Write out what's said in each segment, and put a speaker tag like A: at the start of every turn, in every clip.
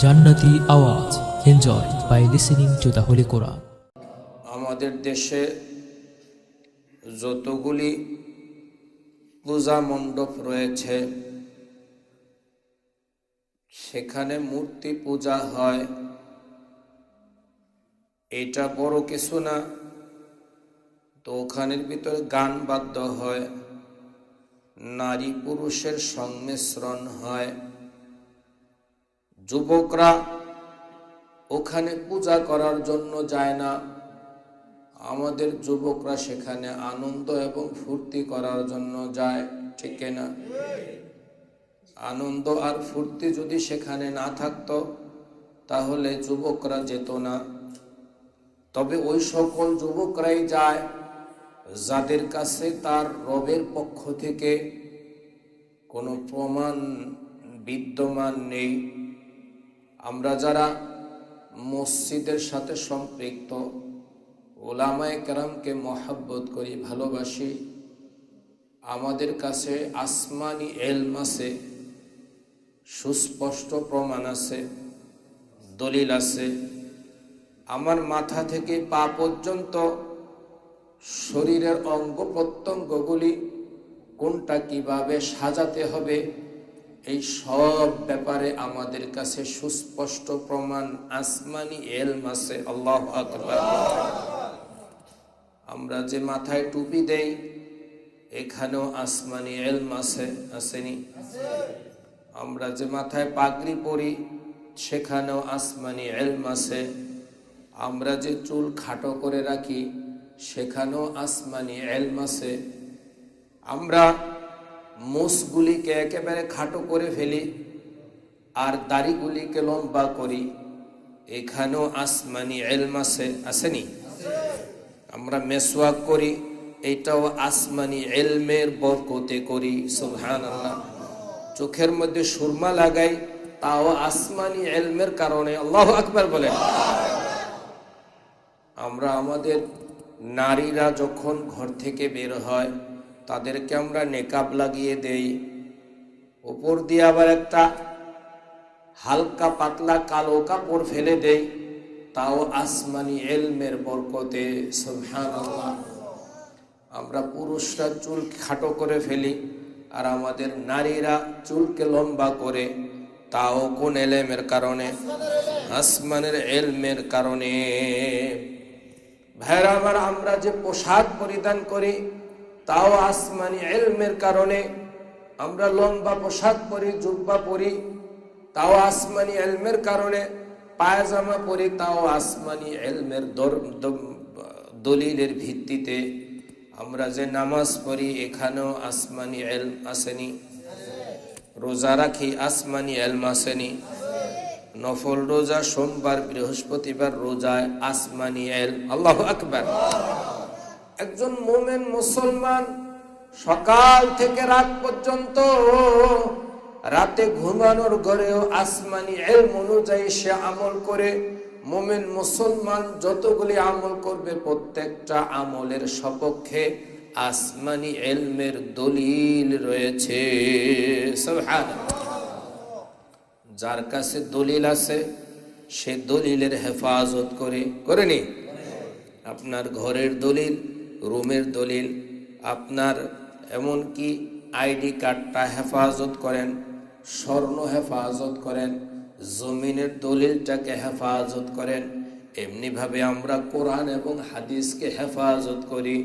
A: জান্নাতি আওয়াজ। Enjoy by listening to the holy Quran.
B: আমাদের দেশে যতগুলি পূজা মণ্ডপ রয়েছে সেখানে মূর্তি পূজা হয়, এটা বড় কিছু না। তো ওখানের ভিতরে গান বাদ্য হয়, নারী পুরুষের সংমিশ্রণ হয়, যুবকরা ওখানে পূজা করার জন্য যায় না, আমাদের যুবকরা সেখানে আনন্দ এবং ফুর্তি করার জন্য যায়, ঠিক না? আনন্দ আর ফুর্তি যদি সেখানে না থাকতো তাহলে যুবকরা যেত না। তবে ওই সকল যুবকরাই যায় যাদের কাছে তার রবের পক্ষ থেকে কোনো প্রমাণ বিদ্যমান নেই। আমরা যারা মসজিদের সাথে সম্পৃক্ত, ওলামায়ে কেরামকে মহব্বত করি, ভালোবাসি, আমাদের কাছে আসমানি ইলম আছে, সুস্পষ্ট প্রমাণ আছে, দলিল আছে। আমার মাথা থেকে পা পর্যন্ত শরীরের অঙ্গ প্রত্যঙ্গগুলি কোনটা কিভাবে সাজাতে হবে, এই সব ব্যাপারে আমাদের কাছে সুস্পষ্ট প্রমাণ আসমানি ইলম আছে। আল্লাহু আকবার। আমরা যে মাথায় টুপি দেই এখানেও আসমানি ইলম আছে, আসেনি? আমরা যে মাথায় পাগড়ি পরি সেখানেও আসমানি ইলম আছে। আমরা যে চুল খাটো করে রাখি সেখানেও আসমানি ইলম আছে। আমরা মুছগুলিকে একেবারে খাটো করে ফেলি আর দাড়িগুলিকে লম্বা করি, এখানেও আসমানি ইলম আছে, আসেনি? আমরা মেসওয়াক করি, এটাও আসমানি ইলমের বরকতে করি, সুবহানাল্লাহ। চোখের মধ্যে সুরমা লাগাই, তাও আসমানি ইলমের কারণে। আল্লাহু আকবার বলেন। আমরা আমাদের নারীরা যখন ঘর থেকে বের হয় তাদেরকে আমরা নেকাব লাগিয়ে দেই, উপর দিয়ে আবার একটা হালকা পাতলা কালো কাপড় ফেলে দেই, তাও আসমানি ইলমের বরকতে, সুবহানাল্লাহ। আমরা পুরুষরা চুল খাটো করে ফেলি আর আমাদের নারীরা চুলকে লম্বা করে, তাও কোন ইলমের কারণে? আসমানের ইলমের কারণে। ভাইরা আমার, আমরা যে পোশাক পরিধান করি তাও আসমানি ইলমের কারণে। আমরা লম্বা পোশাক পরি, জুব্বা পরি, তাও আসমানি ইলমের কারণে। পায়জামা পরি, তাও আসমানি ইলমের দলিলের ভিত্তিতে। আমরা যে নামাজ পড়ি এখানেও আসমানি ইলম আসেনি? রোজা রাখি, আসমানি ইলম আসেনি? নফল রোজা, সোমবার বৃহস্পতিবার রোজায় আসমানি ইলম। আল্লাহু আকবার। একজন মুমিন মুসলমান সকাল থেকে রাত পর্যন্ত রাতে ঘুমানোর ঘরেও আসমানি ইলম অনুযায়ী সে আমল করে। মুমিন মুসলমান যতগুলি আমল করবে প্রত্যেকটা আমলের সপক্ষে আসমানি ইলমের দলিল রয়েছে, সুবহানাল্লাহ। যার কাছে দলিল আছে সে দলিলের হেফাজত করেনি? আপনার ঘরের দলিল, রুমের দলিল, আপনার এমনকি আইডি কার্ডটা হেফাজত করেন, স্বর্ণ হেফাজত করেন, জমিনের দলিলটাকে হেফাজত করেন। এমনিভাবে আমরা কোরআন এবং হাদিসকে হেফাজত করি।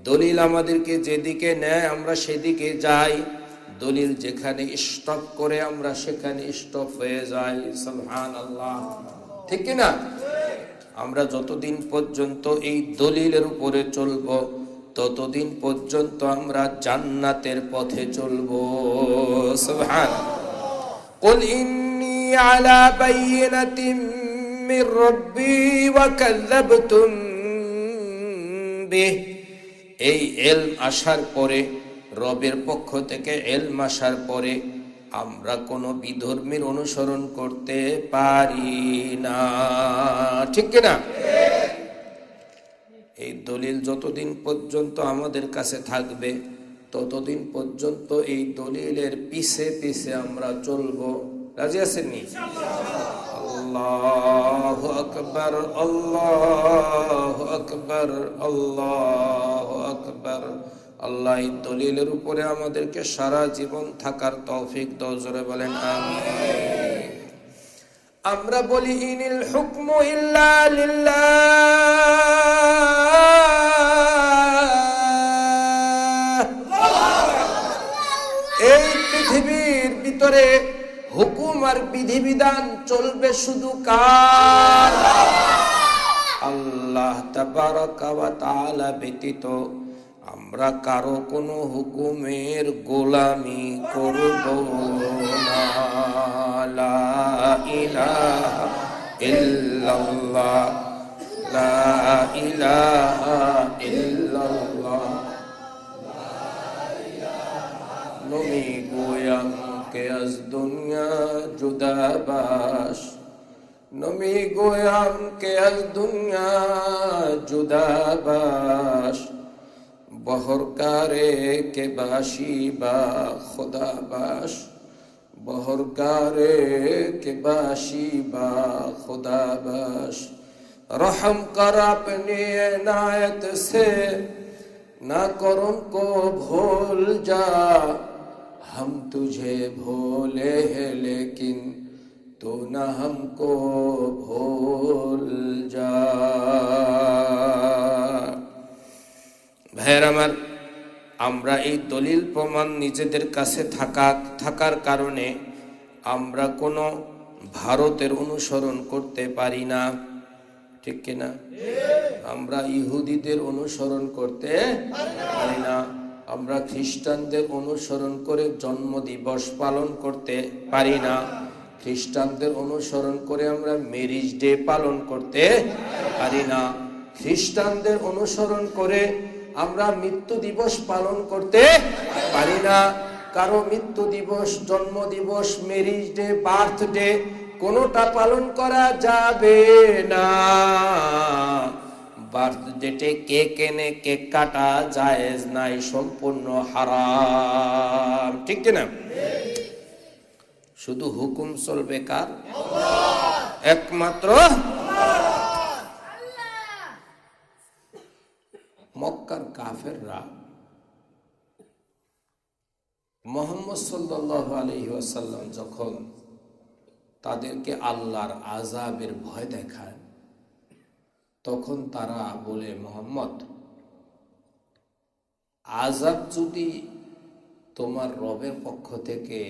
B: দলিল আমাদেরকে যেদিকে নেয় আমরা সেদিকে যাই, দলিল যেখানে স্টপ করে আমরা সেখানে স্টপ হয়ে যাই, সুবহানাল্লাহ, ঠিক কি না? আমরা যতদিন পর্যন্ত এই দলিলের উপরে চলবো ততদিন পর্যন্ত আমরা জান্নাতের পথে চলবো, সুবহানাল্লাহ। কুল ইন্নী আলা বাইয়িনাতিন মির রাব্বি ওয়া কাযাবতুম বিহি। এই ইলম আসার পরে, রবের পক্ষ থেকে ইলম আসার পরে আমরা কোনো বিধর্মীর অনুসরণ করতে পারি না, ঠিক কিনা? এই দলিল যতদিন পর্যন্ত আমাদের কাছে থাকবে ততদিন পর্যন্ত এই দলিলের পিছে পিছে আমরা চলবো। রাজি আছেন নি? আল্লাহু আকবার, আল্লাহু আকবার, আল্লাহু আকবার। আল্লাহ এই দলিলের উপরে আমাদেরকে সারা জীবন থাকার তৌফিক দাও, জোরে বলেন আমিন। আমরা বলি ইনিল হুকমু ইল্লা লিল্লাহ। এই পৃথিবীর ভিতরে হুকুম আর বিধিবিধান চলবে শুধু কার? আল্লাহ তাবারাকা ওয়া তাআলা ব্যতীত আমরা কারো কোনো হুকুমের গোলামি করব না। লা ইলাহা ইল্লাল্লাহ, লা ইলাহা ইল্লাল্লাহ। নমি গোয়াম কে আজ দুনিয়া জুদা বাস, নমি গোয়াম কে আজ দুনিয়া জুদা বাস। বহরকারে কে বাসি বা খুদা বাস, বহরকারে কে বাসি বা খুদা বাস। रहम कर अपनी इनायत से, ना करम को भूल जा। हम तुझे भूले हैं लेकिन तू ना हमको भूल जा। ভাইয়ের আমার, আমরা এই দলিল প্রমাণ নিজেদের কাছে থাকার কারণে আমরা কোনো ভারতের অনুসরণ করতে পারি না, ঠিক কিনা? আমরা ইহুদিদের অনুসরণ করতে পারি না, আমরা খ্রিস্টানদের অনুসরণ করে জন্মদিবস পালন করতে পারি না, খ্রিস্টানদের অনুসরণ করে আমরা ম্যারেজ ডে পালন করতে পারি না, খ্রিস্টানদের অনুসরণ করে আমরা মৃত্যু দিবস পালন করতে পারি না। কারো মৃত্যু দিবস, জন্ম দিবস, ম্যারেজ ডে, বার্থডে কোনোটা পালন করা যাবে না। বার্থডেতে কেক এনে কেক কাটা জায়েজ নাই, সম্পূর্ণ হারাম, ঠিক কিনা? শুধু হুকুম চলবে কার? একমাত্র মক্কার কাফেররা মুহাম্মদ সাল্লাল্লাহু আলাইহি ওয়াসাল্লাম যখন তাদেরকে আল্লাহর আযাবের ভয় দেখায়, তখন তারা বলে, মুহাম্মদ, আযাব যদি তোমার রবের পক্ষ থেকে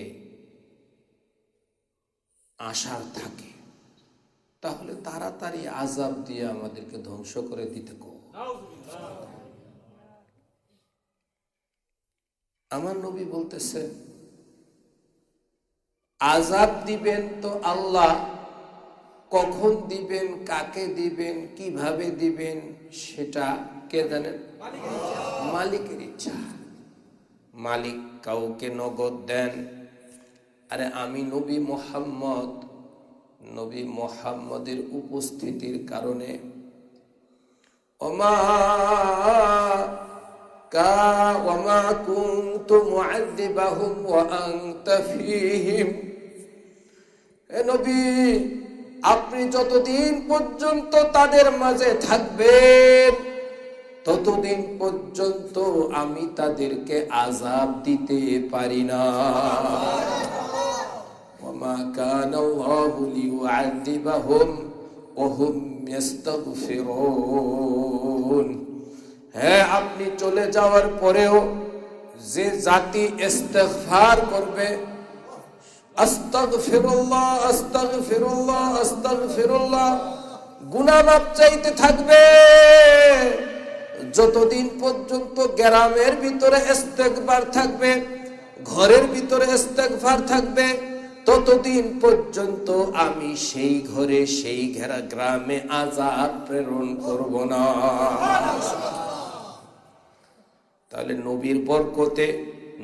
B: আশার থাকে তাহলে তাড়াতাড়ি আযাব দিয়ে আমাদেরকে ধ্বংস করে দিতে কও। আমার নবী বলতেছে, আযাব দিবেন তো আল্লাহ, কখন দিবেন, কাকে দিবেন, কিভাবে দিবেন সেটা কে জানেন? মালিকের ইচ্ছা। মালিক কাউকে নগদ দেন। আরে আমি নবী মুহাম্মদের উপস্থিতির কারণে ওমা কুনতু মুআযিবাহুম ওয়া আনতা ফীহিম। এ নবী, আপনি যতদিন পর্যন্ত তাদের মাঝে থাকবেন ততদিন পর্যন্ত আমি তাদেরকে আযাব দিতে পারি না। ওমা কানা আল্লাহু লিউআযিবাহুম ওয়া হুম ইস্তাগফিরুন। হ্যাঁ, আপনি চলে যাওয়ার পরেও যে জাতি ইস্তিগফার করবে, আস্তাগফিরুল্লাহ আস্তাগফিরুল্লাহ আস্তাগফিরুল্লাহ, গুনাহ মাফ চাইতে থাকবে, যতদিন পর্যন্ত গ্রামের ভিতরে ইস্তিগফার থাকবে, ঘরের ভিতরে ইস্তিগফার থাকবে, ততদিন পর্যন্ত আমি সেই ঘরে, সেই গ্রামে আযাব প্রেরণ করব না। তাহলে নবীর বরকতে,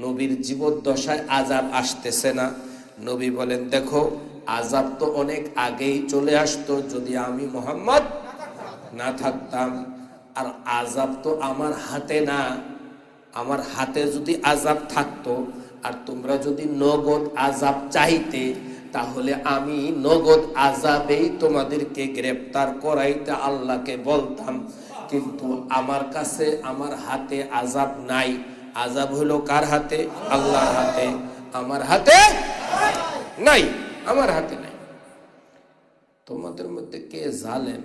B: নবীর জীবদ্দশায় আযাব আসতেছে না। নবী বলেন, দেখো, আযাব তো অনেক আগেই চলে আসতো যদি আমি মুহাম্মদ না থাকতাম। আর আযাব তো আমার হাতে না। আমার হাতে যদি আযাব থাকতো আর তোমরা যদি নগদ আযাব চাইতে, তাহলে আমি নগদ আযাবেই তোমাদেরকে গ্রেফতার করাইতে আল্লাহকে বলতাম, কিন্তু আমার কাছে আমার হাতে আযাব নাই। আযাব হলো কার হাতে? আল্লাহর হাতে। আমার হাতে নাই, আমার হাতে নাই। তোমাদের মধ্যে কে জালেম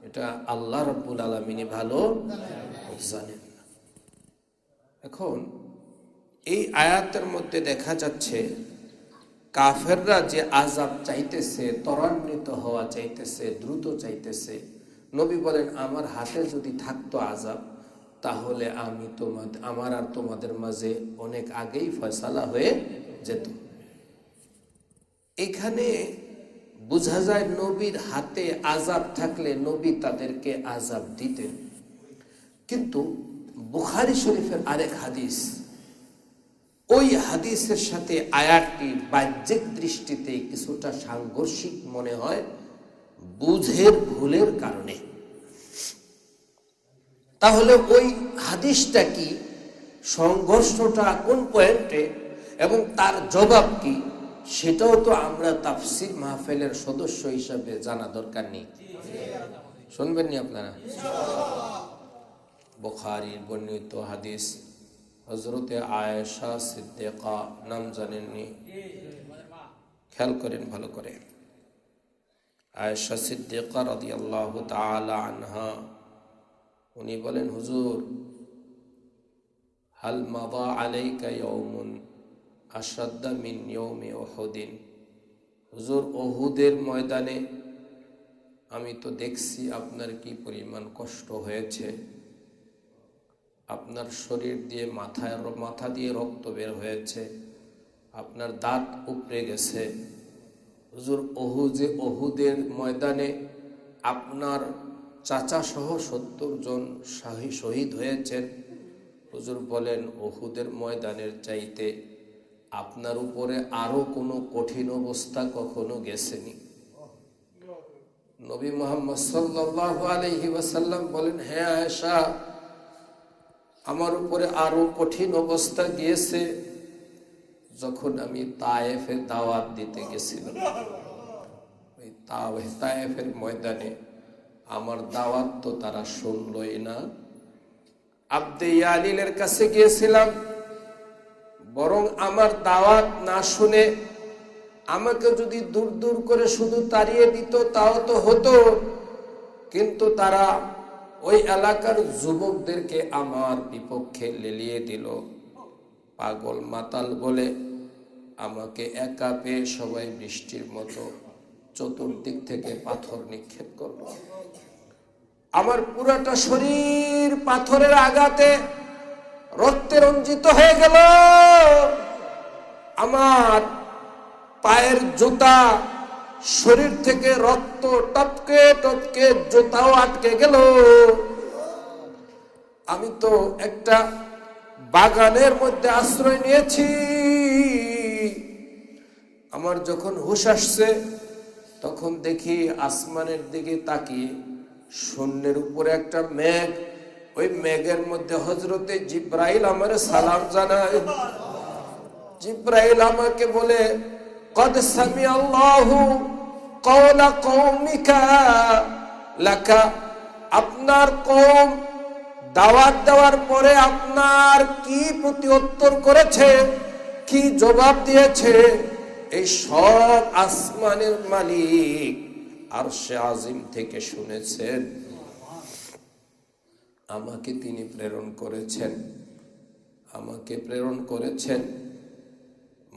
B: এটা আল্লাহ রাব্বুল আলামিন ভালো জানেন। এখন এই আয়াতের মধ্যে দেখা যাচ্ছে কাফেররা যে আযাব চাইতেছে, ত্বরান্বিত হওয়া চাইতেছে, দ্রুত চাইতেছে, নবী বলেন আমার হাতে যদি থাকতো আযাব তাহলে আমার আর তোমাদের মাঝে অনেক আগেই ফয়সালা হয়ে যেত। এখানে বোঝা যায় নবীর হাতে আযাব থাকলে নবী তাদেরকে আযাব দিতেন। কিন্তু বুখারী শরীফের আরেক হাদিস, ওই হাদিসের সাথে আয়াতটি বাহ্যিক দৃষ্টিতে কিছুটা সাংঘর্ষিক মনে হয় বুঝের ভুলের কারণে। তাহলে ওই হাদিসটা কি, সংঘর্ষটা কোন পয়েন্টে এবং তার জবাব কি, সেটাও তো আমরা তাফসীর মাহফিলের সদস্য হিসাবে জানা দরকার নেই। শুনবেন নি আপনারা? বুখারীর বর্ণিত হাদিস, হযরতে আয়েশা সিদ্দিকা, নাম জানেননি? খেয়াল করেন ভালো করে। আয়েশা সিদ্দিকা রাদিয়াল্লাহু তাআলা আনহা উনি বলেন, হুজুর হাল মাদা আলাইকা ইয়াউমুন আশাদ্দা মিন ইয়াউমি উহুদিন। হুজুর উহুদের ময়দানে আমি তো দেখছি আপনার কি পরিমাণ কষ্ট হয়েছে, আপনার শরীর দিয়ে মাথা দিয়ে রক্ত বের হয়েছে, আপনার দাঁত উপড়ে গেছে। হুজুর উহুদের ময়দানে আপনার চাচা সহ 70 জন শহীদ হয়েছেন। হুজুর বলেন উহুদের ময়দানের চাইতে আপনার উপরে আরো কোনো কঠিন অবস্থা কখনো গেছেনি? নবী মুহাম্মদ সাল্লাল্লাহু আলাইহি ওয়াসাল্লাম বলেন, হ্যাঁ আয়েশা, আমার উপরে আরো কঠিন অবস্থা গিয়েছে যখন আমি তায়েফে দাওয়াত দিতে গেছিলাম। ওই তায়েফের ময়দানে আমার দাওয়াত তো তারা শুনলই না। আব্দে ইয়ালিলের কাছে গিয়েছিলাম, বরং আমার দাওয়াত না শুনে আমাকে যদি দূর দূর করে শুধু তাড়িয়ে দিত তাও তো হতো, কিন্তু তারা ওই এলাকার যুবকদেরকে আমার বিপক্ষে লেলিয়ে দিল। পাগল মাতাল বলে আমাকে একা পেয়ে সবাই বৃষ্টির মতো চতুর্দিক থেকে পাথর নিক্ষেপ করল। আমার পুরাটা শরীর পাথরের আঘাতে রক্তে রঞ্জিত হয়ে গেল। আমার পায়ের জুতা, শরীর থেকে রক্ত টপকে টপকে জুতাও আটকে গেল। আমি তো একটা বাগানের মধ্যে আশ্রয় নিয়েছি। আমার যখন হুঁশ আসছে তখন দেখি আসমানের দিকে তাকিয়ে শূন্যের উপরে একটা মেঘ, ওই মেঘের মধ্যে হযরতে জিব্রাইল আমার সালাম জানায়। জিব্রাইল আমাকে বলে, কদ সামিআল্লাহু কওলা কওমিকা লাকা। আপনার কওম দাওয়াত দেওয়ার পরে আপনার কি প্রত্যুত্তর করেছে, কি জবাব দিয়েছে, এই সব আসমানের মালিক আরশে আজিম থেকে শুনেছেন। আমাকে তিনি প্রেরণ করেছেন, আমাকে প্রেরণ করেছেন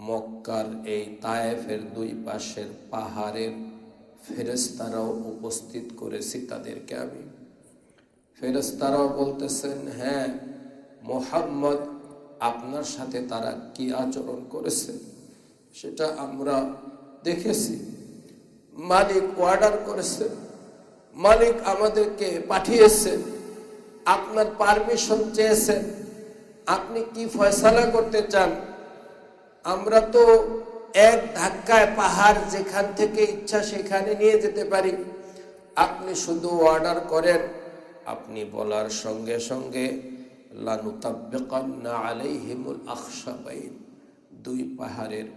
B: মক্কার এই তায়েফের দুই পাশের পাহাড়ের ফেরেশতারাও উপস্থিত করেছি তাদেরকে আমি। ফেরেশতারাও বলতেছেন, হ্যাঁ মুহাম্মদ আপনার সাথে তারা কি আচরণ করেছে সেটা আমরা দেখেছি। মালিক অর্ডার করেছে, মালিক আমাদেরকে পাঠিয়েছে, আপনার পারমিশন চেয়েছেন, আপনি কি ফয়সালা করতে চান? আমরা তো এক ধাক্কায় পাহাড় যেখান থেকে ইচ্ছা সেখানে নিয়ে যেতে পারি। আপনি শুধু অর্ডার করেন, আপনি বলার সঙ্গে সঙ্গে লানুতাব্বিকান্না আলাইহিমুল আখশাবাইন, দুই পাহাড়ের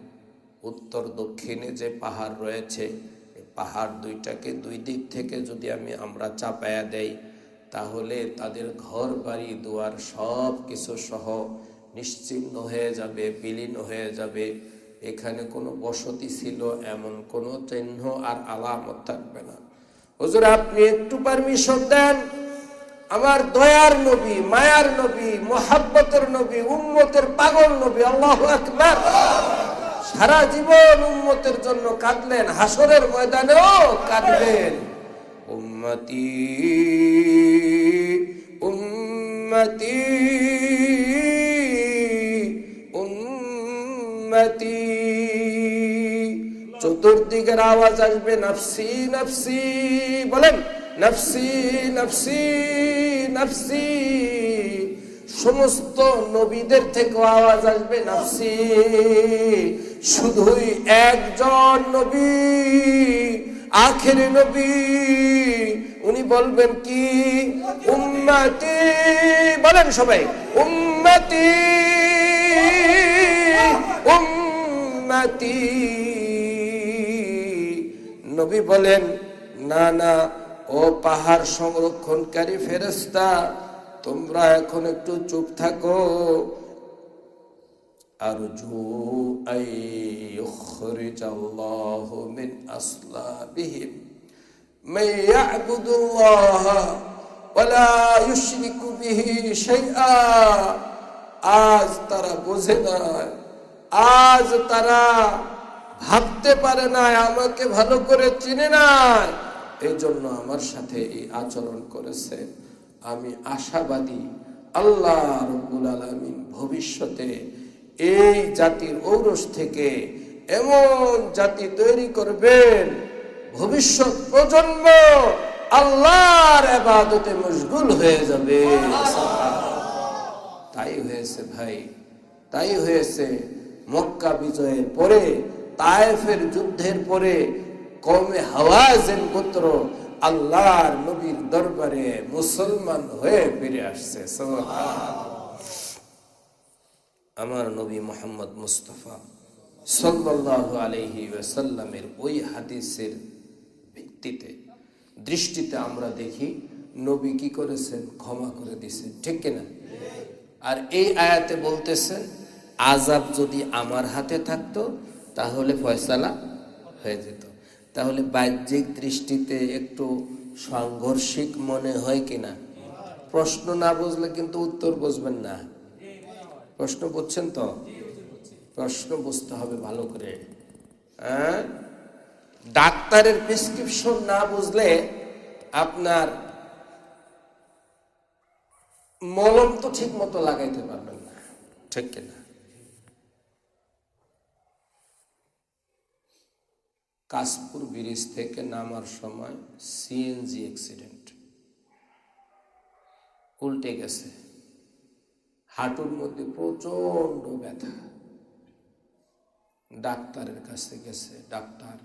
B: উত্তর দক্ষিণে যে পাহাড় রয়েছে, এই পাহাড় দুইটাকে দুই দিক থেকে যদি আমরা চাপায়া দেই, তাহলে তাদের ঘর বাড়ি দুয়ার সব কিছু সহ নিশ্চিহ্ন হয়ে যাবে, বিলীন হয়ে যাবে। এখানে কোনো বসতি ছিল এমন কোনো চিহ্ন আর আলামত থাকবে না। হুজুর, আপনি একটু পারমিশন দেন, আমার দয়ার নবী, মায়ার নবী, মোহাব্বতের নবী, উম্মতের পাগল নবী, আল্লাহু আকবার, সারা জীবন উম্মতের জন্য কাঁদলেন, হাসরের ময়দানেও কাঁদলেন। উম্মতি উম্মতি উম্মতি, চতুর্দিকের আওয়াজ আসবে নফসি নফসি, বলেন নফসি নফসি নফসি। সমস্ত নবীদের থেকে আওয়াজ আসবে নফসি। শুধুই একজন নবী, আখেরি নবী, উনি বলবেন কি? উম্মতি, বলেন সবাই উম্মতি উম্মতি। নবী বলেন, না না, ও পাহাড় সংরক্ষণকারী ফেরেশতা, তোমরা এখন একটু চুপ থাকো। আরজু আই ইখরিজাল্লাহু মিন আসলাবিহিম মান ইয়াবুদুল্লাহ ওয়া লা ইউশরিকু বিহি শাইআ। আজ তারা বোঝে না, আজ তারা ভাবতে পারে না, আমাকে ভালো করে চিনে না, এই জন্য আমার সাথে এই আচরণ করেছে। আমি আশাবাদী আল্লাহ রাব্বুল আলামিন ভবিষ্যতে এই জাতির ঔরস থেকে এমন জাতি তৈরি করবেন, ভবিষ্যৎ প্রজন্ম আল্লাহর ইবাদতে মশগুল হয়ে যাবে। তাই হয়েছে ভাই, তাই হয়েছে। মক্কা বিজয়ের পরে, তায়েফের যুদ্ধের পরে কওমে হাওয়াযিন গোত্র আল্লাহর নবীর দরবারে মুসলমান হয়ে ফিরে আসছে। সুবহানাল্লাহ। আমার নবী মুহাম্মদ মুস্তাফা সাল্লাল্লাহু আলাইহি ওয়াসাল্লামের ওই হাদিসের ভিত্তিতে, দৃষ্টিতে আমরা দেখি নবী কি করেছেন? ক্ষমা করে দিয়েছেন, ঠিক কিনা? আর এই আয়াতে বলতেছেন, আযাব যদি আমার হাতে থাকতো তাহলে ফয়সালা হয়ে যেত। তাহলে বাহ্যিক দৃষ্টিতে একটু সাংঘর্ষিক মনে হয় কিনা? প্রশ্ন না বুঝলে কিন্তু উত্তর বুঝবেন না। প্রশ্ন বুঝছেন তো? প্রশ্ন বুঝতে হবে ভালো করে। ডাক্তারের প্রেসক্রিপশন না বুঝলে আপনার মলম তো ঠিক মতো লাগাইতে পারবেন না, ঠিক কিনা? কাশপুর ব্রিজ থেকে নামার সময় সিএনজি অ্যাক্সিডেন্ট, উল্টে গেছে, হাঁটুর মধ্যে প্রচন্ড ব্যথা। ডাক্তারের কাছে গেছে, ডাক্তার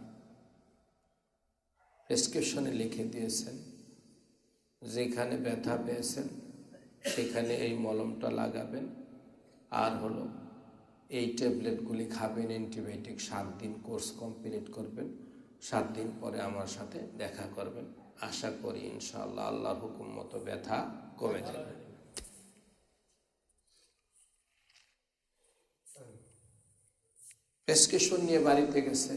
B: প্রেসক্রিপশনে লিখে দিয়েছেন, যেখানে ব্যথা পেয়েছেন সেখানে এই মলমটা লাগাবেন, আর হলো এই ট্যাবলেটগুলি খাবেন, অ্যান্টিবায়োটিক 7 দিন কোর্স কমপ্লিট করবেন, 7 দিন পরে আমার সাথে দেখা করবেন। আশা করি ইনশাআল্লাহ আল্লাহর হুকুম মতো ব্যথা কমে যাবে। প্রেসক্রিপশন নিয়ে বাড়িতে গেছে,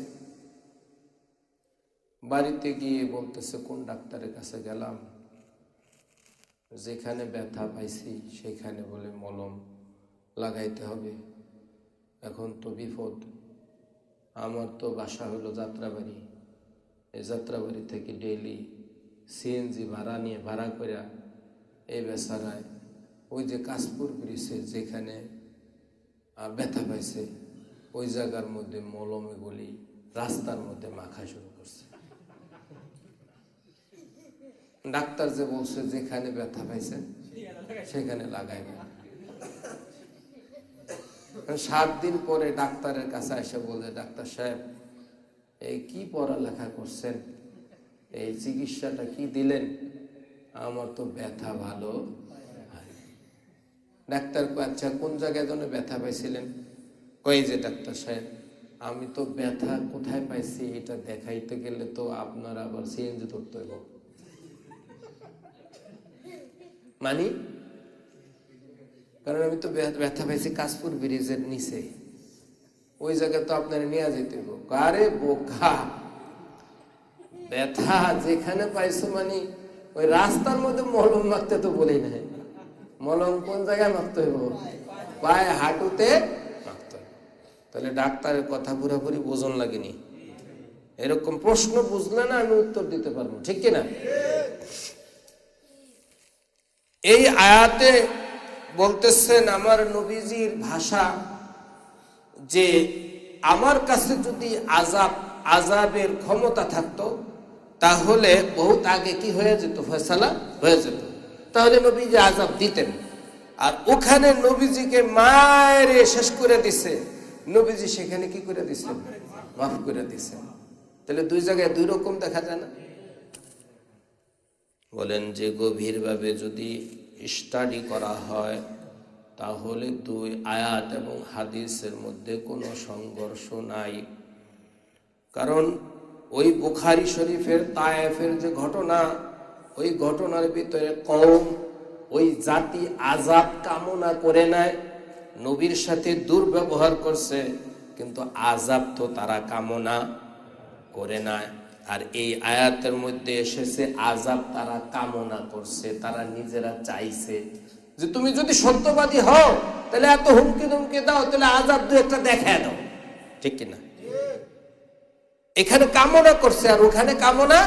B: বাড়িতে গিয়ে বলতেছে, কোন ডাক্তারের কাছে গেলাম? যেখানে ব্যথা পাইছি সেখানে বলে মলম লাগাইতে হবে। এখন তো বিপদ, আমার তো বাসা হলো যাত্রাবাড়ি, এই যাত্রাবাড়ি থেকে ডেইলি সিএনজি ভাড়া নিয়ে ভাড়া করে এই বেচারায় ওই যে কাশপুর ব্রিজে যেখানে ব্যথা পাইছে ওই জায়গার মধ্যে মলম এগুলি রাস্তার মধ্যে মাখা শুরু করছে। ডাক্তার যে বলছে যেখানে ব্যথা পাইছেন সেখানে লাগাইবেন। 7 দিন পরে ডাক্তারের কাছে এসে বলে, ডাক্তার সাহেব, এই কি পড়ালেখা করছেন, এই চিকিৎসাটা কি দিলেন, আমার তো ব্যথা ভালো। ডাক্তার, আচ্ছা কোন জায়গায় যেন ব্যথা পাইছিলেন? কই যে ডাক্তার সাহেব, আমি তো ব্যথা কোথায় পাইছি এটা দেখাইতে গেলে তো আপনার আবার সিএনজি ধরতে হইব। মানি, কারণ আমি তো ব্যথা পাইছি কাশপুর ব্রিজের নিচে, ওই জায়গায় তো আপনারা নিয়ে যেতে হইব। আরে বোকা, ব্যথা যেখানে পাইছো মানে ওই রাস্তার মধ্যে মলম মাখতে তো বলেই নাই। মলম কোন জায়গায় মাখতে হইব? পায়ে হাঁটুতে মাখতে হইব। তাহলে ডাক্তারের কথা পুরোপুরি বোঝন লাগেনি। এরকম প্রশ্ন বুঝলে না আমি উত্তর দিতে পারবো, ঠিক কিনা? এই আয়াতে বলতেছেন আমার নবীজির ভাষা যে আমার কাছে যদি আযাবের ক্ষমতা থাকতো তাহলে বহুত আগে কি হয়ে যেত, ফয়সালা হয়ে যেত, তাহলে নবীজি আযাব দিতেন। আর ওখানে নবীজিকে মায়েরে শেষ করে দিছে, নবীজি সেখানে কি করে দিছেন? মাফ করে দিছেন। তাহলে দুই জায়গায় দুই রকম দেখা যায় না? বলেন যে গভীরভাবে যদি স্টাডি করা হয় তাহলে দুই আয়াত এবং হাদিসের মধ্যে কোনো সংঘর্ষ নাই। কারণ ওই বুখারী শরীফের তায়েফের যে ঘটনা, ওই ঘটনার ভিতরে কওম ওই জাতি আযাব কামনা করে নাই, নবীর সাথে দুর্ব্যবহার করছে, কিন্তু আযাব তো তারা কামনা করে নাই। আর এই আয়াতের মধ্যে এসেছে আযাব তারা কামনা করছে, তারা নিজেরা চাইছে যে তুমি যদি সত্যবাদী হও তাহলে এত হুমকি ধুমকি দাও, তাহলে আযাব দু একটা দেখায় দাও, ঠিক কিনা? এখানে কামনা করছে আর ওখানে কামনা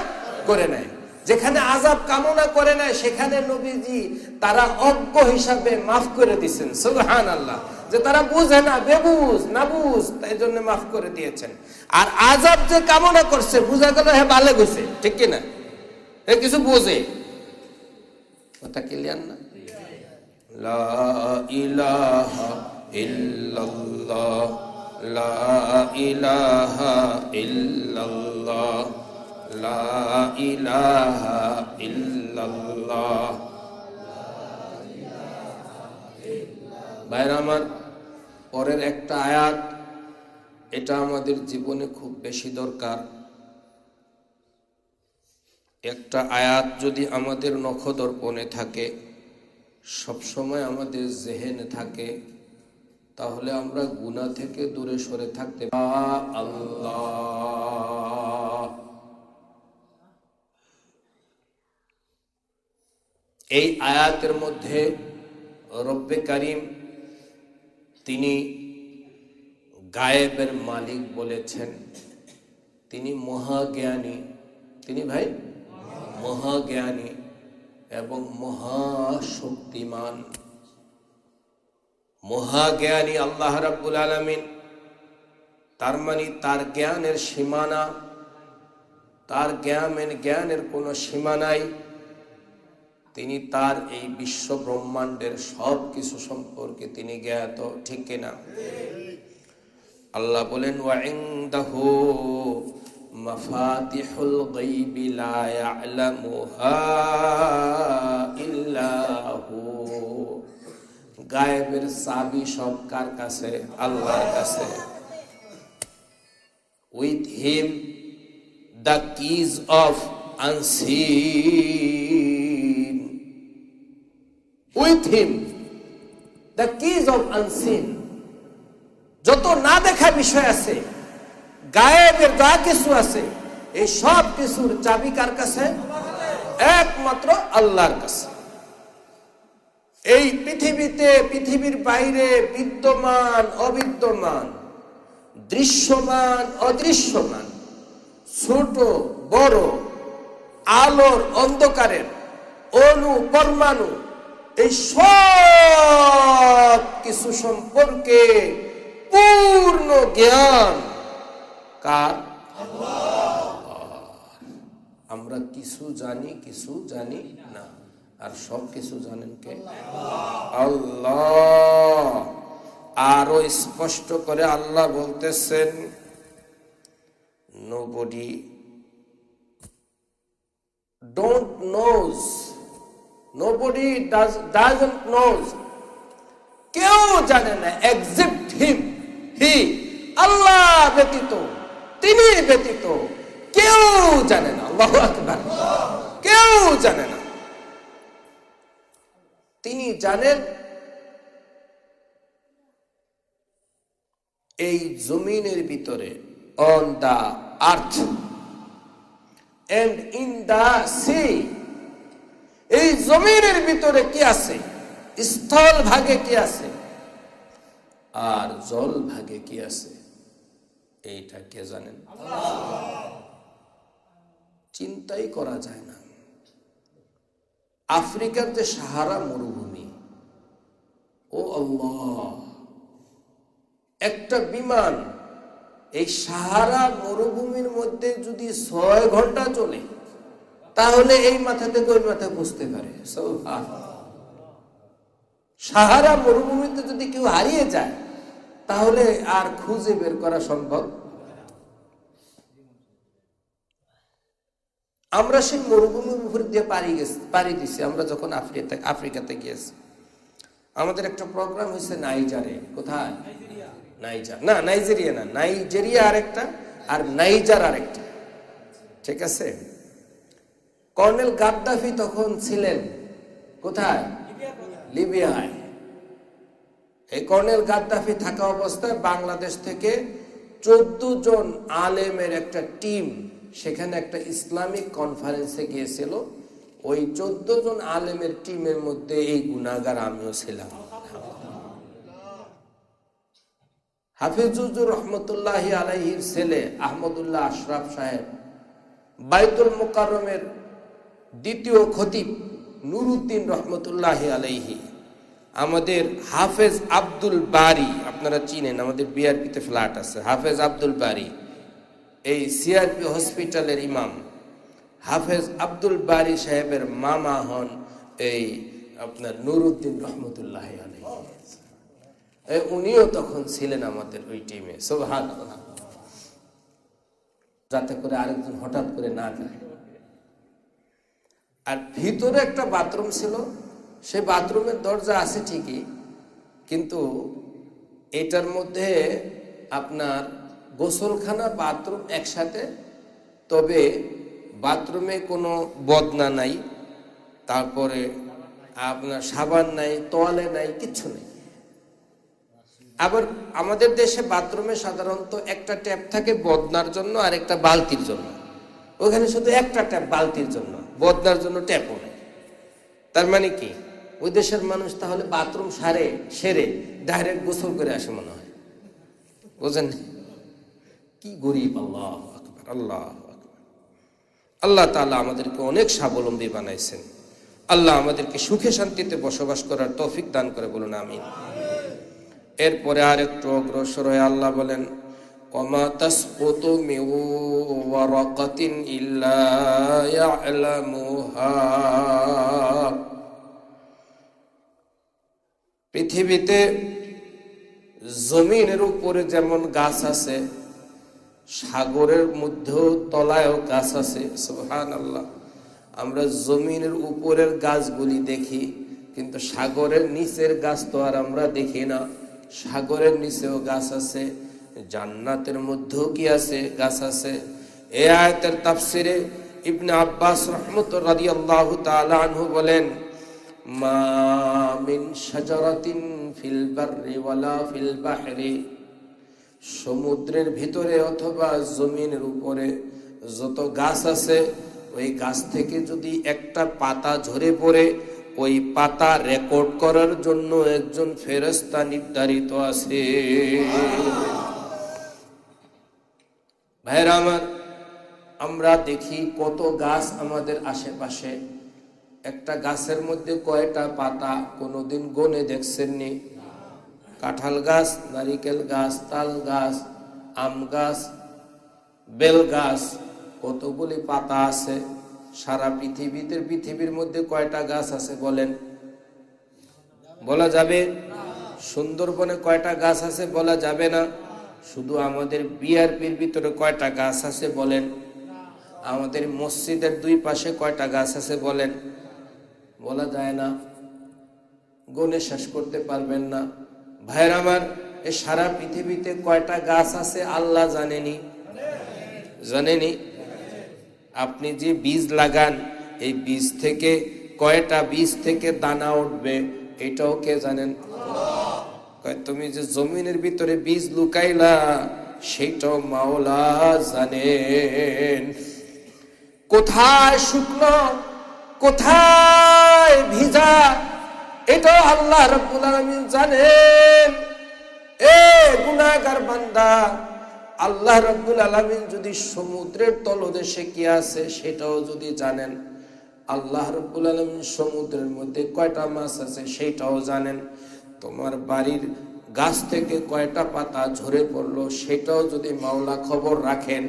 B: করে নাই। যেখানে আযাব কামনা করে নাই সেখানে নবীজি তারা অজ্ঞ হিসাবে মাফ করে দিয়েছেন, সুবহানাল্লাহ, যে তারা বুঝে না, বেবুঝ না বুঝ, তাই জন্য মাফ করে দিয়েছেন। আর আযাব যে কামনা করছে বুঝা গেল হ্যাঁ বালে গেছে, ঠিক কিনা? এ কিছু বোঝে, কথা ক্লিয়ার না? লা ইলাহা ইল্লাল্লাহ, লা ইলাহা ইল্লাল্লাহ, লা ইলাহা ইল্লাল্লাহ। ভাইরা আমার, পরের একটা আয়াত, এটা আমাদের জীবনে খুব বেশি দরকার। একটা আয়াত যদি আমাদের নখদর্পণে থাকে, সবসময় আমাদের জেহেনে থাকে, তাহলে আমরা গুনাহ থেকে দূরে সরে থাকতে আল্লাহ। এই আয়াতের মধ্যে রব্বে কারীম তিনি গায়েবের মালিক বলেছেন, তিনি মহাজ্ঞানী, তিনি ভাই মহাজ্ঞানী এবং মহাশক্তিমান। মহাজ্ঞানী আল্লাহ রাব্বুল আলামিন, তার মানে তার জ্ঞানের সীমানা, তার জ্ঞানের কোনো সীমা নাই। তিনি তার এই বিশ্ব ব্রহ্মাণ্ডের সব কিছু সম্পর্কে তিনি জ্ঞাত, ঠিক কিনা? আল্লাহ বলেন ওয়া ইনদাহু মাফাতিহুল গায়বি লা ইয়ালামুহা ইল্লা হু। গায়েবের চাবি সব কার কাছে? আল্লাহর কাছে। With him the keys of unseen, with him the keys of unseen. যত না দেখা বিষয় আছে, গায়েবের যা কিছু আছে, এই সব কিছুর চাবি কার কাছে? একমাত্র আল্লাহর কাছে। এই পৃথিবীতে, পৃথিবীর বাইরে বিদ্যমান অবিদ্যমান, দৃশ্যমান অদৃশ্যমান, ছোট বড়, আলোর অন্ধকারের, অণু পরমাণু, এই সব কিছু সম্পর্কে পূর্ণ জ্ঞান কার? আমরা কিছু জানি, কিছু জানি না, আর সব কিছু জানেন কে? আল্লাহ। আরো স্পষ্ট করে আল্লাহ বলতেছেন, nobody don't knows, nobody doesn't knows, কেউ জানে না except him, he আল্লাহ ব্যতীত, তিনি ব্যতীত কেউ জানে না। আল্লাহু আকবার। কেউ জানে না, তিনি জানেন। এই জমিনের ভিতরে, on the earth and in the sea, এই জমিনের ভিতরে কি আছে, স্থল ভাগে কি আছে, আর জল ভাগে কি আছে, এইটা কে জানেন? চিন্তাই করা যায় না। আফ্রিকার যে সাহারা মরুভূমি, ও আল্লাহ, একটা বিমান এই সাহারা মরুভূমির মধ্যে যদি 6 ঘন্টা চলে, তাহলে এই মাথা থেকে ওই মাথা বুঝতে পারে। সাহারা মরুভূমিতে যদি কেউ হারিয়ে যায়, তাহলে আর খুঁজে বের করা সম্ভব। আমরা সেই মরুভূমির উপর দিয়ে পাড়ি দিছি। আমরা যখন আফ্রিকাতে গিয়েছি, আমাদের একটা প্রোগ্রাম হয়েছে নাইজারে। কোথায়? নাইজার না, নাইজেরিয়া না, নাইজেরিয়া আরেকটা, আর নাইজার আরেকটা। ঠিক আছে। কর্নেল গাদ্দাফি তখন ছিলেন কোথায়? লিবিয়ায়। এই কর্নেল গাদ্দাফি থাকা অবস্থায় বাংলাদেশ থেকে 14 জন আলেমের একটা টিম সেখানে একটা ইসলামিক কনফারেন্সে গিয়েছিল। ওই 14 জন আলেমের টিমের মধ্যে এই গুনাহগার আমিও ছিলাম। হাফিজুর রহমতুল্লাহি আলাইহির ছেলে আহমদুল্লাহ আশরাফ সাহেব, বাইতুল মুকাররমের দ্বিতীয় খতিব নুরুদ্দিন রহমতুল্লাহি আলাইহি, আমাদের হাফেজ আব্দুল বারি, আপনারা চিনেন, আমাদের বিআরপিতে ফ্ল্যাট আছে হাফেজ আব্দুল বারি, এই সিআরপি হসপিটালের ইমাম হাফেজ আব্দুল বারি সাহেবের মামা হন এই আপনার নুরুদ্দিন রহমতুল্লাহি আলাইহি। উনিও তখন ছিলেন আমাদের ওই টিমে। সুবহানাল্লাহ। যাতে করে আরেকজন হঠাৎ করে না যায়। আর ভিতরে একটা বাথরুম ছিল, সেই বাথরুমের দরজা আছে ঠিকই, কিন্তু এটার মধ্যে আপনার গোসলখানা বাথরুম একসাথে, তবে বাথরুমে কোনো বদনা নাই, তারপরে আপনার সাবান নাই, তোয়ালে নাই, কিচ্ছু নেই। আবার আমাদের দেশে বাথরুমে সাধারণত একটা ট্যাপ থাকে বদনার জন্য আর একটা বালতির জন্য। ওখানে শুধু একটা ট্যাপ বালতির জন্য, বদনার জন্য ট্যাপও নেই। তার মানে কি, ওই দেশের মানুষ তাহলে বাথরুম সেরে ডাইরেক্ট গোসল করে আসে মনে হয়। বুঝেন কি গরিব! আল্লাহু আকবার, আল্লাহু আকবার। আল্লাহ তাআলা আমাদেরকে অনেক স্বাবলম্বী বানাইছেন। আল্লাহ আমাদেরকে সুখে শান্তিতে বসবাস করার তৌফিক দান করে, বলুন আমিন। এরপরে আর একটু অগ্রসর হয়ে আল্লাহ বলেন, ওয়ামা তাসকুতু মিন ওয়ারাকাতিন ইল্লা ইয়ালামুহা। পৃথিবীতে জমিনের উপরে যেমন গাছ আছে, সাগরের মধ্যেও তলায়ও গাছ আছে। সুবহানাল্লাহ। আমরা জমিনের উপরের গাছগুলি দেখি, কিন্তু সাগরের নিচের গাছ তো আর আমরা দেখি না। সাগরের নিচেও গাছ আছে, জান্নাতের মধ্যেও কি আছে? গাছ আছে। এই আয়াতের তাফসিরে ইবনে আব্বাস রাদিয়াল্লাহু তাআলা আনহু বলেন, মা মিন শাজারাতিন ফিল বাররি ওয়ালা ফিল বাহরি, সমুদ্রের ভিতরে অথবা জমিনের উপরে যত গাছ আছে, ওই গাছ থেকে যদি একটা পাতা ঝরে পড়ে, ওই পাতা রেকর্ড করার জন্য একজন ফেরেশতা নির্ধারিত আছে। ভাইরা আমার, আমরা দেখি কত গাছ আমাদের আশেপাশে, একটা গাছের মধ্যে কয়টা পাতা কোনোদিন গনে দেখছেননি? কাঁঠাল গাছ, নারিকেল গাছ, তাল গাছ, আম গাছ, বেল গাছ, কতগুলি পাতা আছে। সারা পৃথিবীর মধ্যে কয়টা গাছ আছে বলেন? বলা যাবে? সুন্দরবনে কয়টা গাছ আছে? বলা যাবে না। শুধু আমাদের বিআরপির ভিতরে কয়টা গাছ আছে বলেন? আমাদের মসজিদের দুই পাশে কয়টা গাছ আছে বলেন? বলা যায় না, গনে শেষ করতে পারবেন না। ভাইরা আমার, এ সারা পৃথিবীতে কয়টা গাছ আছে আল্লাহ জানেনি? জানেনি? আপনি যে বীজ লাগান, এই বীজ থেকে কয়টা বীজ থেকে দানা উঠবে এটাও কে জানেন? তুমি যে জমিনের ভিতরে বীজ লুকাইলা সেটাও মাওলা জানেন। কোথায় শুকনো কোথায় ভিজা এটাও আল্লাহ রাব্বুল আলামিন জানেন। এ গুনাহগার বান্দা, আল্লাহ রাব্বুল আলামিন যদি সমুদ্রের তলদেশে কি আছে সেটাও যদি জানেন, আল্লাহ রাব্বুল আলামিন সমুদ্রের মধ্যে কয়টা মাছ আছে সেটাও জানেন, তোমার বাড়ির গাছ থেকে কয়টা পাতা ঝরে পড়লো সেটাও যদি মাওলা খবর রাখেন,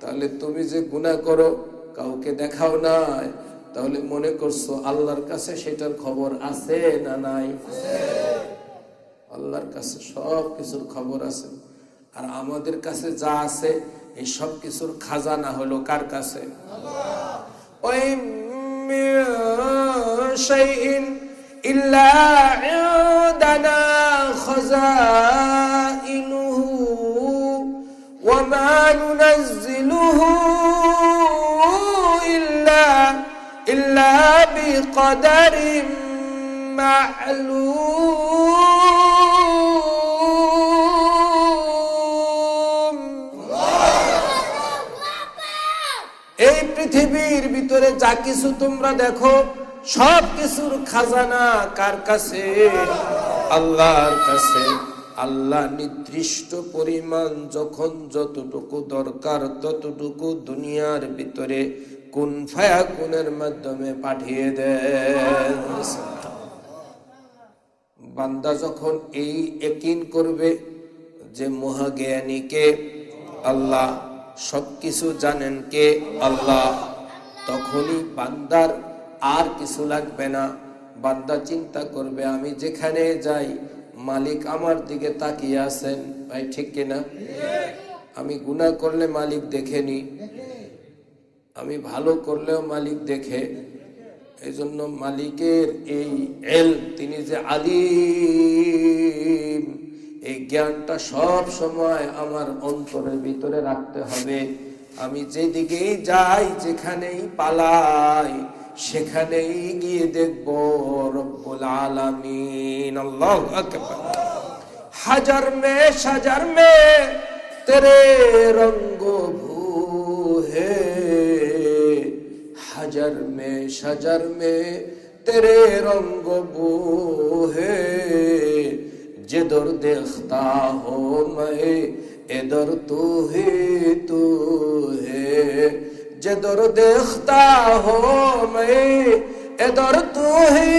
B: তাহলে তুমি যে গুনাহ করো কাউকে দেখাও নাই, তাহলে মনে করছো আল্লাহর কাছে সেটার খবর আছে না নাই? আল্লাহর কাছে সব কিছুর খবর আছে। আর আমাদের কাছে যা আছে এই সব কিছুর খাজানা হলো কার কাছে? ওই শাইইন ইল্লা ইনদানা খাযাইনুহু ওয়া মা নুনাজ্জিলুহু ইল্লা বিকদারিন মা'লুম। এই পৃথিবীর ভিতরে যা কিছু তোমরা দেখো সব কিছুর খাজানা কার কাছে? আল্লাহর কাছে। আল্লাহ নির্দিষ্ট পরিমাণ যখন যতটুকু দরকার ততটুকু দুনিয়ার ভিতরে কুন ফায়াকুনের মাধ্যমে পাঠিয়ে দেন। বান্দা যখন এই ইয়াকিন করবে যে মহাজ্ঞানী কে? আল্লাহ। সবকিছু জানেন কে? আল্লাহ। তখনই বান্দার আর কিছু লাগবে না। বান্দা চিন্তা করবে আমি যেখানে যাই মালিক আমার দিকে তাকিয়ে আছেন। ভাই ঠিক কিনা? আমি গুনাহ করলে মালিক দেখেনি, আমি ভালো করলেও মালিক দেখে। এই জন্য মালিকের এই ইলম, তিনি যে আলিম, এই জ্ঞানটা সব সময় আমার অন্তরের ভিতরে রাখতে হবে। আমি যেদিকেই যাই যেখানেই পালাই সেখানেই গিয়ে দেখব রব্বুল আলামিন। আল্লাহু আকবার। হাজার মে সাজার মে তেরে রঙ্গ ভূ হে, হাজার মে সাজার মে তেরে রঙ্গ ভূ হে, जिधर देखता हो मैं इधर तू ही तू है, जिधर देखता हो मैं इधर तू ही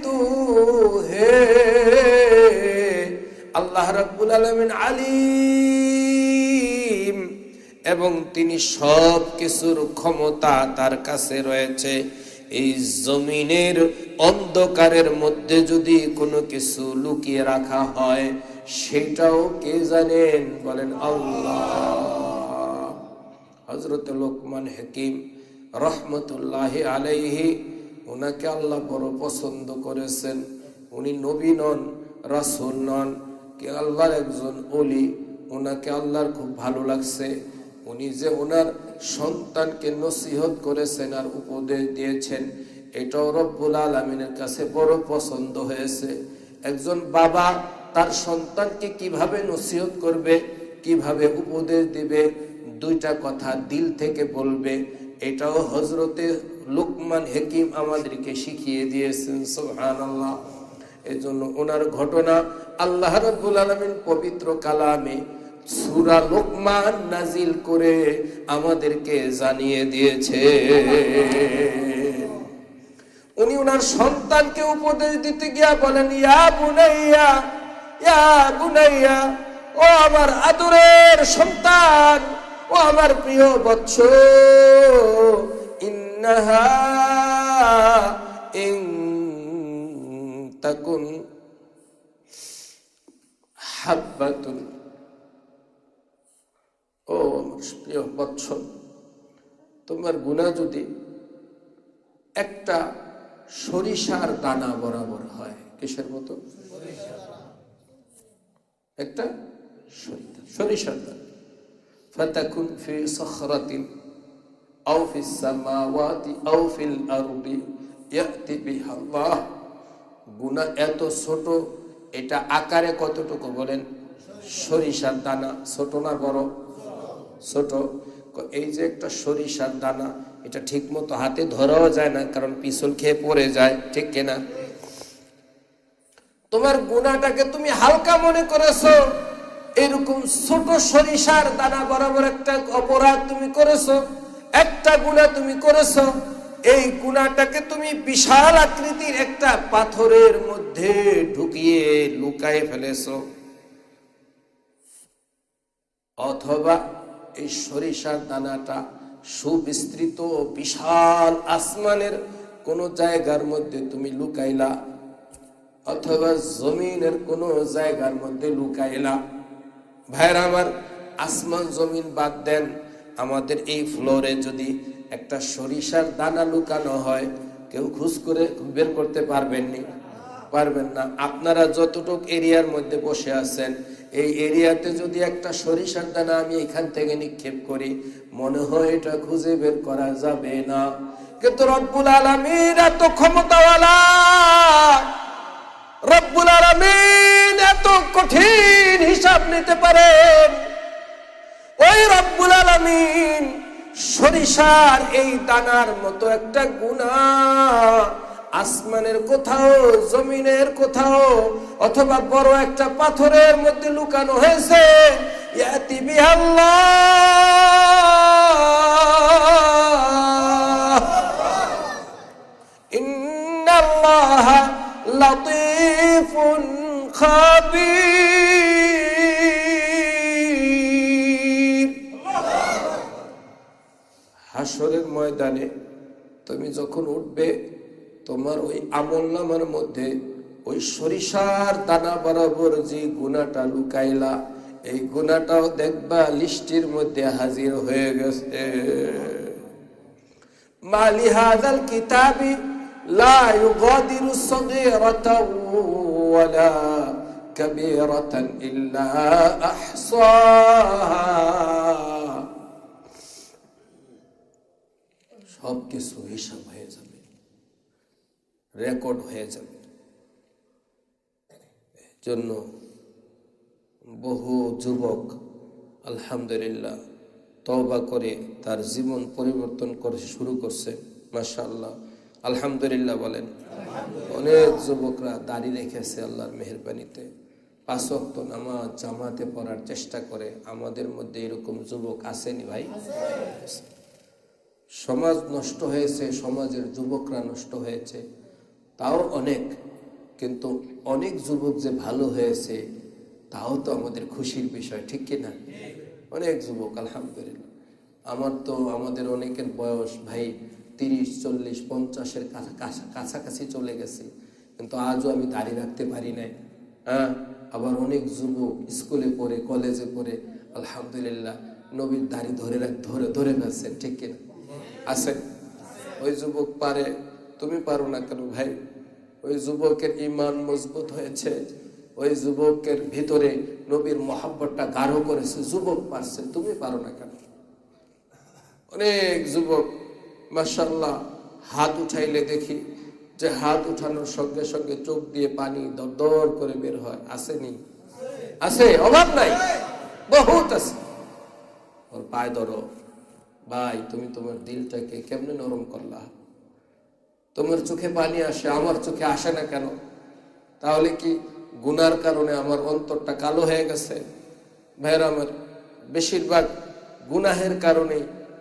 B: तू है। আল্লাহ রাব্বুল আলামিন আলিম এবং তিনি সব কিছুর ক্ষমতা তার কাছে রয়েছে। এই জমিনের অন্ধকারের মধ্যে যদি কোনো কিছু লুকিয়ে রাখা হয় সেটাও কে জানেন? বলেন আল্লাহ। হযরত লোকমান হাকিম রহমতুল্লাহি আলাইহি, ওনাকে আল্লাহ বড় পছন্দ করেছেন। উনি নবী নন, রাসূল নন, কে আল্লাহর একজন ওলি। ওনাকে আল্লাহর খুব ভালো লাগছে। উনি যে ওনার সন্তানকে নসিহত করেছেন আর উপদেশ দিয়েছেন, এটাও রব্বুল আলামিনের কাছে বড় পছন্দ হয়েছে। একজন বাবা তার সন্তানকে কিভাবে নসিহত করবে, কিভাবে উপদেশ দিবে, দুইটা কথা দিল থেকে বলবে, এটাও হযরতে লোকমান হাকিম আমাদেরকে শিখিয়ে দিয়েছেন। সুবহানাল্লাহ। এজন্য ওনার ঘটনা আল্লাহ রাব্বুল আলামিন পবিত্র কালামে সূরা লোকমান নাজিল করে আমাদেরকে জানিয়ে দিয়েছে। উনি ওনার সন্তানকে উপদেশ দিতে গিয়া বলেন, ইয়া বুনাইয়া, ইয়া বুনাইয়া, ও আমার আদরের সন্তান, ও আমার প্রিয় বৎস, ইন্নাহা ইন তাকুন হাব্বাতুন, ও আমার প্রিয় বৎস, তোমার গুনাহ যদি একটা সরিষার দানা বরাবর হয়। কিসের মতো? একটা সরিষার দানা। ফাতাকুন ফি সখরাতিন আও ফিস সামাওয়াতি আও ফিল আরদি ইয়াতি বিহা আল্লাহ। গুনাহ এত ছোট, এটা আকারে কতটুকু বলেন? সরিষার দানা। ছোট না বড়? ছোট। এই যে একটা সরিষার দানা, এটা ঠিক মতো হাতে ধরাও যায় না, কারণ পিছল খেয়ে পড়ে যায়, ঠিক কিনা? তোমার গুনাহটাকে তুমি হালকা মনে করেছো, এরকম ছোট সরিষার দানা বরাবর একটা অপরাধ তুমি করেছো, একটা গুনাহ তুমি করেছো। এই গুনাহটাকে তুমি বিশাল আকৃতির একটা পাথরের মধ্যে ঢুকিয়ে লুকায়ে ফেলেছো। অথবা এই সরিষার দানাটা সুবিস্তৃত বিশাল আসমানের কোন জায়গার মধ্যে তুমি লুকাইলা, অথবা জমিনের কোন জায়গার মধ্যে লুকাইলা। ভাইরা আমার, আসমান জমিন বাদ দেন, আমাদের এই ফ্লোরে যদি একটা সরিষার দানা লুকানো হয়, কেউ খুঁজ করে বের করতে পারবেননি? পারবেন না। আপনারা যতটুক এরিয়ার মধ্যে বসে আছেন, এই এরিয়াতে যদি একটা সরিষার দানা আমি এখান থেকে নিক্ষেপ করি, মনে হয় এটা খুঁজে বের করা যাবে না। কিন্তু রব্বুল আলামিন এত ক্ষমতাওয়ালা, রব্বুল আলামিন এত কঠিন হিসাব নিতে পারেন। ওই রব্বুল আলামিন সরিষার এই দানার মতো একটা গুনাহ আসমানের কোথাও, জমিনের কোথাও, অথবা বড় একটা পাথরের মধ্যে লুকানো হয়েছে। ইয়াতি বিহাল্লাহ, ইন্নাল্লাহা লাতীফুন খাবীর। হাসরের ময়দানে তুমি যখন উঠবে, তোমার ওই আমলনামার মধ্যে ওই সরিষার দানা বরাবর যে গুনাহটা লুকাইলা, এই গুনাহটাও দেখবা লিস্টের মধ্যে হাজির হয়ে গেছে। মালি হাযাল কিতাবি লা ইউগাদিরু সগীরাতাও ওয়ালা কাবীরাতান ইল্লা আহসাহা। সবকিছু হিসাব হয়ে যাবে, রেকর্ড হয়ে যাবে। জন্য বহু যুবক আলহামদুলিল্লাহ তওবা করে তার জীবন পরিবর্তন করে শুরু করছে। মাশাআল্লাহ, আলহামদুলিল্লাহ বলেন। অনেক যুবকরা দাড়ি রেখেছে আল্লাহর মেহেরবানিতে, 5 ওয়াক্ত নামাজ জামাতে পড়ার চেষ্টা করে। আমাদের মধ্যে এরকম যুবক আসেনি ভাই? সমাজ নষ্ট হয়েছে, সমাজের যুবকরা নষ্ট হয়েছে, তাও অনেক। কিন্তু অনেক যুবক যে ভালো হয়েছে, তাও তো আমাদের খুশির বিষয়, ঠিক কিনা? অনেক যুবক আলহামদুলিল্লাহ। আমাদের অনেকের বয়স ভাই 30, 40, 50-এর কাছাকাছি চলে গেছে, কিন্তু আজও আমি দাঁড়িয়ে রাখতে পারি নাই। আবার অনেক যুবক স্কুলে পড়ে, কলেজে পড়ে আলহামদুলিল্লাহ নবীর দাড়ি ধরে ফেলছেন, ঠিক কিনা? আছে। ওই যুবক পারে, তুমি পারো না কেন ভাই? ওই যুবকের ঈমান মজবুত হয়েছে, ওই যুবকের ভিতরে নবীর মহব্বতটা গাঢ় করেছে, যুবক পারছে, তুমি পারো না কেন? অনেক যুবক মাশাআল্লাহ হাত উঠাইলে দেখি যে হাত উঠানোর সঙ্গে সঙ্গে চোখ দিয়ে পানি দরদর করে বের হয়। আসেনি? আছে, অভাব নাই, বহুত আছে। ওর পায়ে ধরো, ভাই তুমি তোমার দিলটাকে কেমনে নরম করলা? তোমার চোখে পানি আসে, আমার চোখে আসে না কেন? তাহলে কি গুনার কারণে আমার অন্তরটা কালো হয়ে গেছে? ভাইরা আমার, বেশিরভাগ গুনাহের কারণে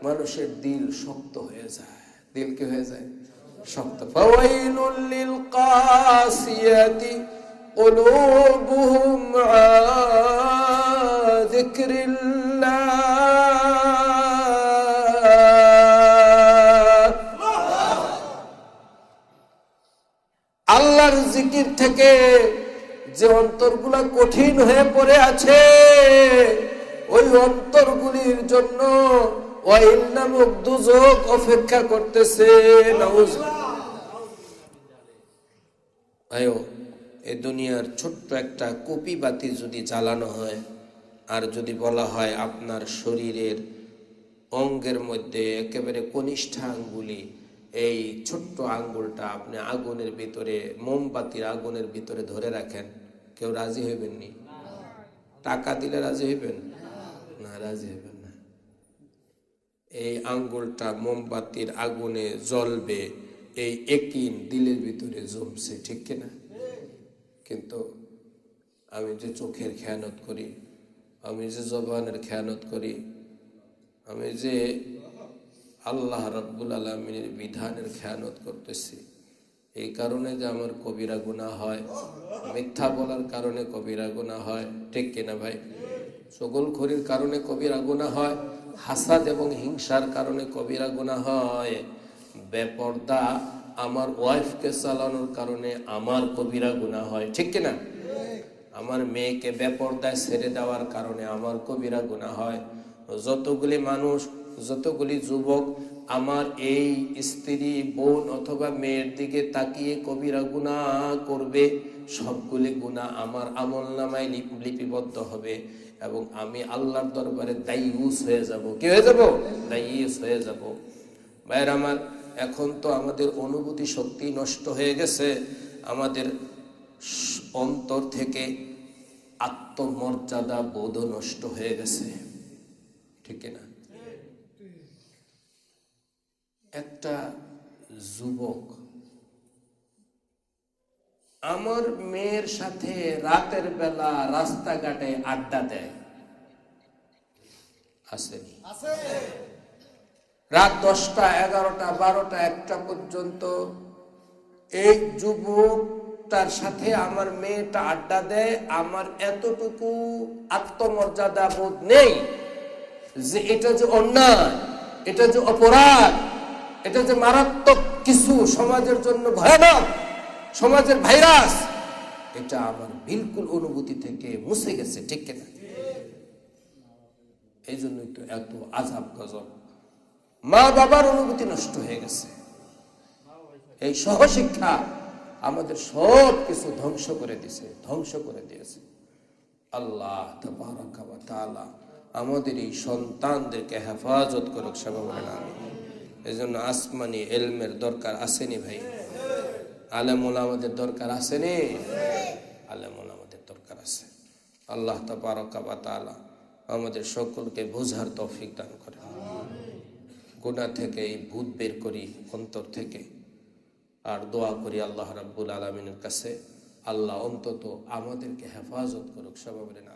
B: মানুষের দিল শক্ত হয়ে যায়। দিল কি হয়ে যায়? শক্ত। ফাওয়াইলুল লিল কাসিয়াতি কুলুবুহুম আ যিকরিল্লাহ। আল্লাহর জিকির থেকে যে অন্তরগুলা কঠিন হয়ে পড়ে আছে, ওই অন্তরগুলির জন্য ওয়াইল নামক দুজক অপেক্ষা করতেছে। নাউজুবিল্লাহ। এই দুনিয়ার ছোট্ট একটা কপি বাতি যদি জ্বালানো হয় আর যদি বলা হয় আপনার শরীরের অঙ্গের মধ্যে একেবারে কনিষ্ঠা আঙ্গুলি, এই ছোট্ট আঙ্গুলটা আপনি আগুনের ভিতরে, মোমবাতির আগুনের ভিতরে ধরে রাখেন, কেউ রাজি হইবেন নি? টাকা দিলে রাজি হইবেন না? রাজি হইবেন না। এই আঙ্গুলটা মোমবাতির আগুনে জ্বলবে, এই একিন দিলের ভিতরে জমছে, ঠিক কিনা? কিন্তু আমি যে চোখের খেয়ানত করি, আমি যে জবানের খেয়ানত করি, আমি যে আল্লাহ রাব্বুল আলামিনের বিধানের খেয়ানত করতেছি, এই কারণে যে আমার কবিরা গুনাহ হয়, মিথ্যা বলার কারণে কবিরা গুনাহ হয়, ঠিক কিনা ভাই? চগলখড়ির কারণে কবিরা গুনাহ হয়, হাসাদ এবং হিংসার কারণে কবিরা গুনাহ হয়, বেপর্দা আমার ওয়াইফকে চালানোর কারণে আমার কবিরা গুনাহ হয়, ঠিক কিনা? আমার মেয়েকে বেপর্দায় ছেড়ে দেওয়ার কারণে আমার কবিরা গুনাহ হয়। যতগুলি মানুষ, যতগুলি যুবক আমার এই স্ত্রী, বোন অথবা মেয়ের দিকে তাকিয়ে কবিরা গুনাহ করবে, সবগুলি গুনাহ আমার আমলনামায় লিপিবদ্ধ হবে এবং আমি আল্লাহর দরবারে দায়ুস হয়ে যাব। কি হয়ে যাব? দায়ুস হয়ে যাব। ভাইরা আমার, এখন তো আমাদের অনুভূতি শক্তি নষ্ট হয়ে গেছে, আমাদের অন্তর থেকে আত্মমর্যাদা বোধ নষ্ট হয়ে গেছে, ঠিক না? একটা যুবক আমার মেয়ের সাথে রাতের বেলা রাস্তাঘাটে আড্ডা দেয়, আসেনি? রাত 10টা, 11টা, 12টা, 1টা পর্যন্ত এই যুবকটার সাথে আমার মেয়েটা আড্ডা দেয়। আমার এতটুকু আত্মমর্যাদা বোধ নেই যে এটা যে অন্যায়, এটা যে অপরাধ, এটা যে মারাত্মক কিছু, সমাজের জন্য ভয়ানক, সমাজের ভাইরাস, এটা আমার বিলকুল অনুভূতি থেকে মুছে গেছে, ঠিক কিনা? এই জন্যই তো এত আযাব গজব। মা বাবার অনুভূতি নষ্ট হয়ে গেছে। এই সহশিক্ষা আমাদের সব কিছু ধ্বংস করে দিয়েছে, ধ্বংস করে দিয়েছে। আল্লাহ তাবারাকা ওয়া তাআলা আমাদের এই সন্তানদেরকে হেফাজত করুক, সবাই বলেন আমিন। এই জন্য আসমানি ইলমের দরকার আসেনি ভাই? আলেম ওলামাদের দরকার আসেনি? আলেম ওলামাদের দরকার আছে। আল্লাহ তাবারাকা ওয়া তাআলা আমাদের সকলকে বোঝার তৌফিক দান করেন। গুনাহ থেকে এই ভূত বের করি অন্তর থেকে, আর দোয়া করি আল্লাহ রাব্বুল আলামিনের কাছে, আল্লাহ অন্তত আমাদেরকে হেফাজত করুক, সবাই বলেন।